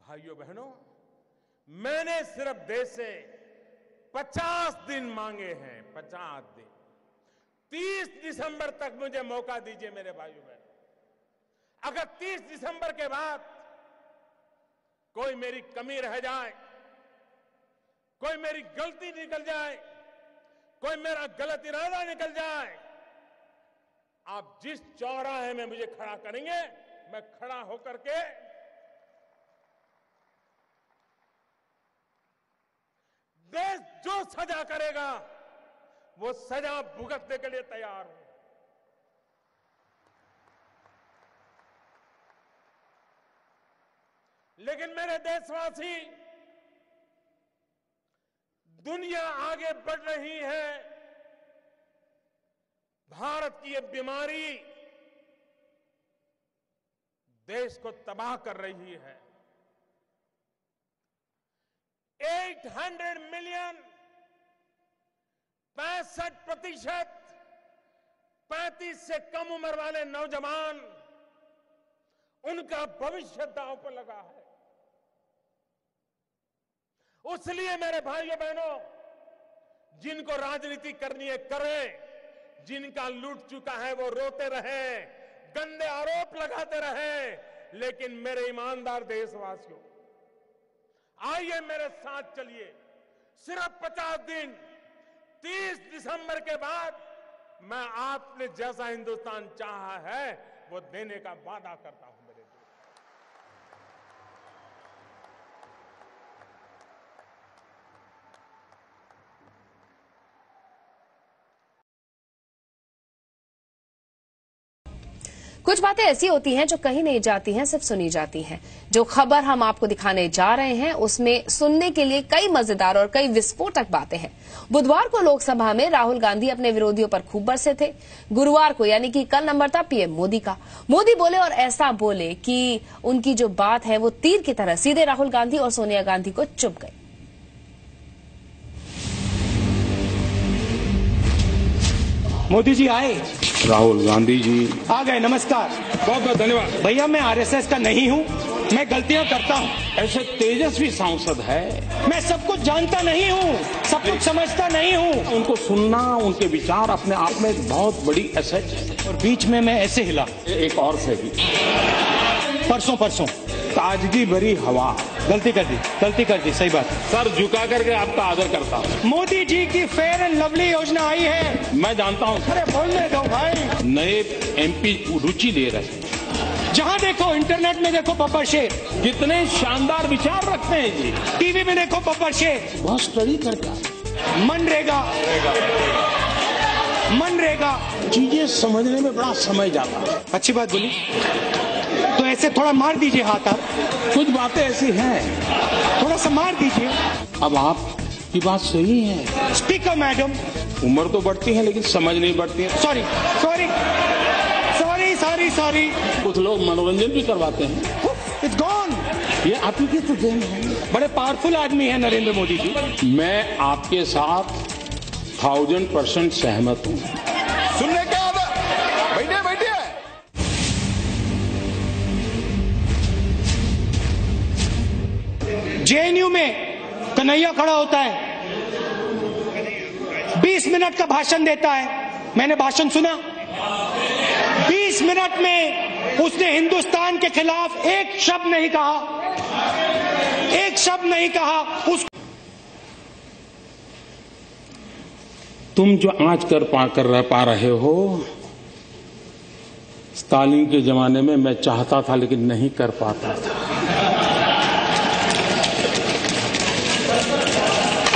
भाइयों बहनों, मैंने सिर्फ देश से 50 दिन मांगे हैं, 50 दिन। 30 दिसंबर तक मुझे मौका दीजिए मेरे भाइयों बहनों। अगर 30 दिसंबर के बाद कोई मेरी कमी रह जाए, कोई मेरी गलती निकल जाए, कोई मेरा गलत इरादा निकल जाए, आप जिस चौराहे में मुझे खड़ा करेंगे, मैं खड़ा होकर के देश जो सजा करेगा वो सजा भुगतने के लिए तैयार हूं। लेकिन मेरे देशवासी, दुनिया आगे बढ़ रही है, भारत की ये बीमारी देश को तबाह कर रही है। 800 मिलियन, 65%, 35 से कम उम्र वाले नौजवान, उनका भविष्य दांव पर लगा है। इसलिए मेरे भाइयों बहनों, जिनको राजनीति करनी है करें, जिनका लूट चुका है वो रोते रहे, गंदे आरोप लगाते रहे, लेकिन मेरे ईमानदार देशवासियों, आइए मेरे साथ चलिए। सिर्फ 50 दिन, 30 दिसंबर के बाद मैं आपने जैसा हिंदुस्तान चाहा है वो देने का वादा करता हूं। मेरे दोस्त, कुछ बातें ऐसी होती हैं जो कहीं नहीं जाती हैं, सिर्फ सुनी जाती हैं। जो खबर हम आपको दिखाने जा रहे हैं उसमें सुनने के लिए कई मजेदार और कई विस्फोटक बातें हैं। बुधवार को लोकसभा में राहुल गांधी अपने विरोधियों पर खूब बरसे थे। गुरुवार को यानी कि कल नंबर था पीएम मोदी का। मोदी बोले और ऐसा बोले कि उनकी जो बात है वो तीर की तरह सीधे राहुल गांधी और सोनिया गांधी को चुभ गई। मोदी जी आए, राहुल गांधी जी आ गए। नमस्कार, बहुत बहुत धन्यवाद। भैया मैं आरएसएस का नहीं हूँ, मैं गलतियाँ करता हूँ। ऐसे तेजस्वी सांसद है, मैं सब कुछ जानता नहीं हूँ, सब कुछ समझता नहीं हूँ। उनको सुनना, उनके विचार अपने आप में एक बहुत बड़ी एसेट है। और बीच में मैं ऐसे हिला, एक और से भी परसों ताजगी भरी हवा। गलती कर दी, सही बात। सर झुका करके आपका आदर करता हूँ। मोदी जी की फेयर एंड लवली योजना आई है, मैं जानता हूँ। अरे बोलने दो भाई। नए एमपी रुचि ले रहे हैं। जहाँ देखो, इंटरनेट में देखो बब्बर शेर, कितने शानदार विचार रखते हैं जी। टीवी में देखो बब्बर शेर, बहुत स्टडी करके मनरेगा चीजें समझने में बड़ा समय जाता है। अच्छी बात बोली, तो ऐसे थोड़ा मार दीजिए हाथ। आप कुछ बातें ऐसी हैं, थोड़ा सा मार दीजिए। अब आपकी बात सही है। स्पीकर मैडम, उम्र तो बढ़ती है लेकिन समझ नहीं बढ़ती है। सॉरी। कुछ लोग मनोरंजन भी करवाते हैं। It's gone. ये आप ही की तो देन है। बड़े पावरफुल आदमी है नरेंद्र मोदी जी। मैं आपके साथ 1000% सहमत हूँ। सुनने क्या आता? बैठिए। जेएनयू में कन्हैया खड़ा होता है, 20 मिनट का भाषण देता है। मैंने भाषण सुना। 20 मिनट में उसने हिंदुस्तान के खिलाफ एक शब्द नहीं कहा। तुम जो आज कर पा रहे हो, स्टालिन के जमाने में मैं चाहता था लेकिन नहीं कर पाता था।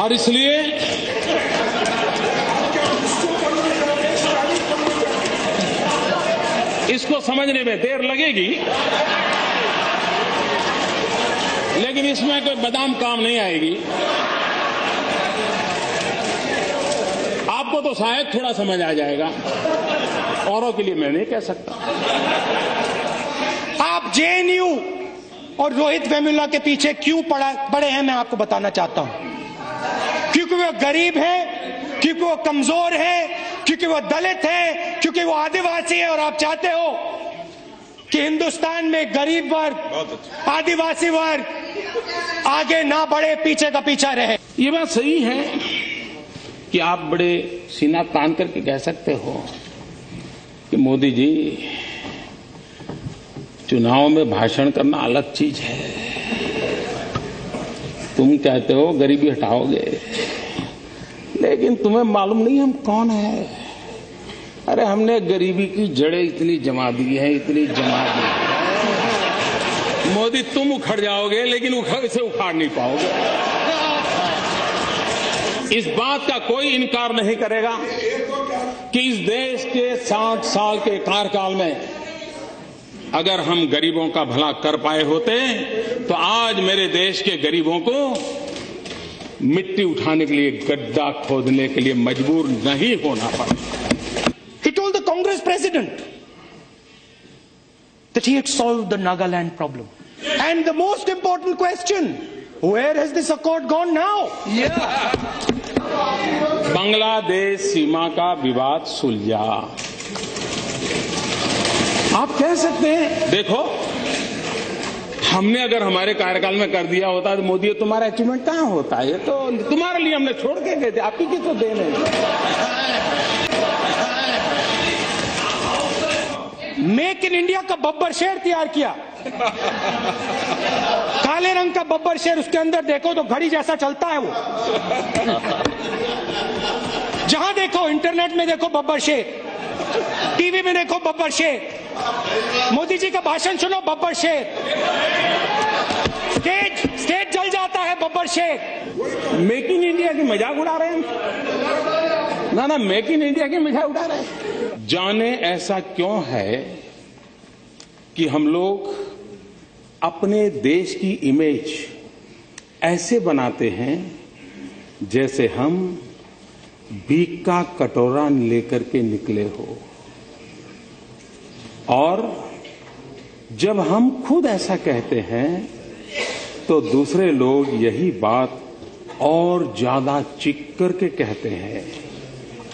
और इसलिए इसको समझने में देर लगेगी, लेकिन इसमें कोई बादाम काम नहीं आएगी। आपको तो शायद थोड़ा समझ आ जाएगा, औरों के लिए मैं नहीं कह सकता। आप जेएनयू और रोहित वेमुला के पीछे क्यों पड़े हैं, मैं आपको बताना चाहता हूं। क्योंकि वो गरीब है, क्योंकि वो कमजोर है, क्योंकि वो दलित है, क्योंकि वो आदिवासी है। और आप चाहते हो कि हिंदुस्तान में गरीब वर्ग, आदिवासी वर्ग आगे ना बढ़े, पीछे का पीछा रहे। ये बात सही है कि आप बड़े सीना तान करके कह सकते हो कि मोदी जी, चुनाव में भाषण करना अलग चीज है। तुम कहते हो गरीबी हटाओगे, लेकिन तुम्हें मालूम नहीं हम कौन है। अरे हमने गरीबी की जड़ें इतनी जमा दी है, इतनी जमा दी है। मोदी तुम उखड़ जाओगे, लेकिन इसे उखाड़ नहीं पाओगे। इस बात का कोई इनकार नहीं करेगा कि इस देश के 60 साल के कार्यकाल में अगर हम गरीबों का भला कर पाए होते तो आज मेरे देश के गरीबों को मिट्टी उठाने के लिए, गड्ढा खोदने के लिए मजबूर नहीं होना पड़ा। He told the Congress president that he had solved the Nagaland problem. And the most important question, where has this accord gone now? Bangladesh सीमा का विवाद सुलझा। आप कह सकते हैं देखो, हमने अगर हमारे कार्यकाल में कर दिया होता तो मोदी तुम्हारा अचीवमेंट कहां होता? ये तो तुम्हारे लिए हमने छोड़ के गए थे, आप ही की तो देन है। मेक इन इंडिया का बब्बर शेर तैयार किया, काले रंग का बब्बर शेर, उसके अंदर देखो तो घड़ी जैसा चलता है वो। जहां देखो, इंटरनेट में देखो बब्बर शेर, टीवी में देखो बब्बर शेर, मोदी जी का भाषण सुनो बब्बर शेर, स्टेज जल जाता है बब्बर शेर। मेक इन इंडिया की मजाक उड़ा रहे हैं ना, मेक इन इंडिया की मजाक उड़ा रहे हैं। जाने ऐसा क्यों है कि हम लोग अपने देश की इमेज ऐसे बनाते हैं जैसे हम भीख का कटोरा लेकर के निकले हो, और जब हम खुद ऐसा कहते हैं तो दूसरे लोग यही बात और ज्यादा चीख करके कहते हैं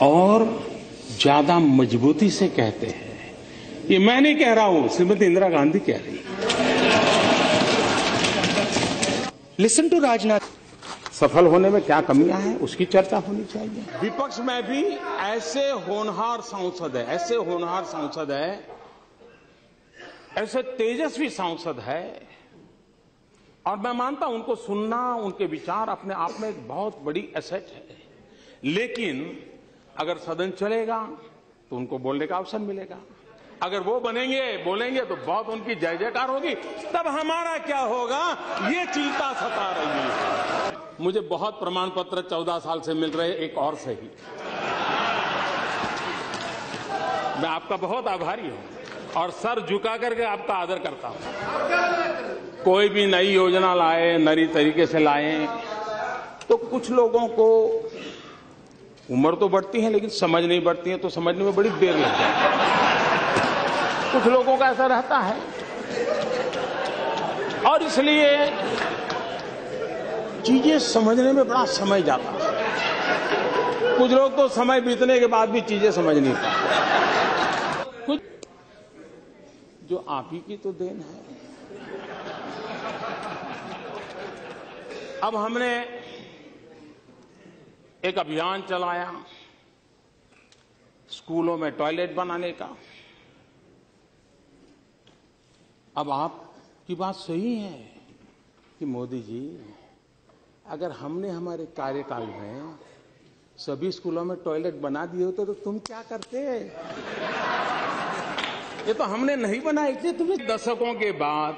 और ज्यादा मजबूती से कहते हैं। ये मैं नहीं कह रहा हूं, श्रीमती इंदिरा गांधी कह रही। Listen to Rajnath. सफल होने में क्या कमियां हैं उसकी चर्चा होनी चाहिए। विपक्ष में भी ऐसे होनहार सांसद है, ऐसे होनहार सांसद है, ऐसे तेजस्वी सांसद है, और मैं मानता हूं उनको सुनना, उनके विचार अपने आप में एक बहुत बड़ी एसेट है। लेकिन अगर सदन चलेगा तो उनको बोलने का अवसर मिलेगा। अगर वो बनेंगे, बोलेंगे तो बहुत उनकी जय जयकार होगी, तब हमारा क्या होगा ये चिंता सता रही है। मुझे बहुत प्रमाण पत्र 14 साल से मिल रहे, एक और से ही। मैं आपका बहुत आभारी हूं और सर झुका करके आपका आदर करता हूं। कोई भी नई योजना लाए, नई तरीके से लाए, तो कुछ लोगों को उम्र तो बढ़ती है लेकिन समझ नहीं बढ़ती है, तो समझने में बड़ी देर लगती है। कुछ लोगों का ऐसा रहता है, और इसलिए चीजें समझने में बड़ा समय जाता है। कुछ लोग तो समय बीतने के बाद भी चीजें समझ नहीं पाते। कुछ जो आप ही की तो देन है। अब हमने एक अभियान चलाया स्कूलों में टॉयलेट बनाने का। अब आपकी बात सही है कि मोदी जी, अगर हमने हमारे कार्यकाल में सभी स्कूलों में टॉयलेट बना दिए होते तो तुम क्या करते? ये तो हमने नहीं बनाए थे। तुम्हें दशकों के बाद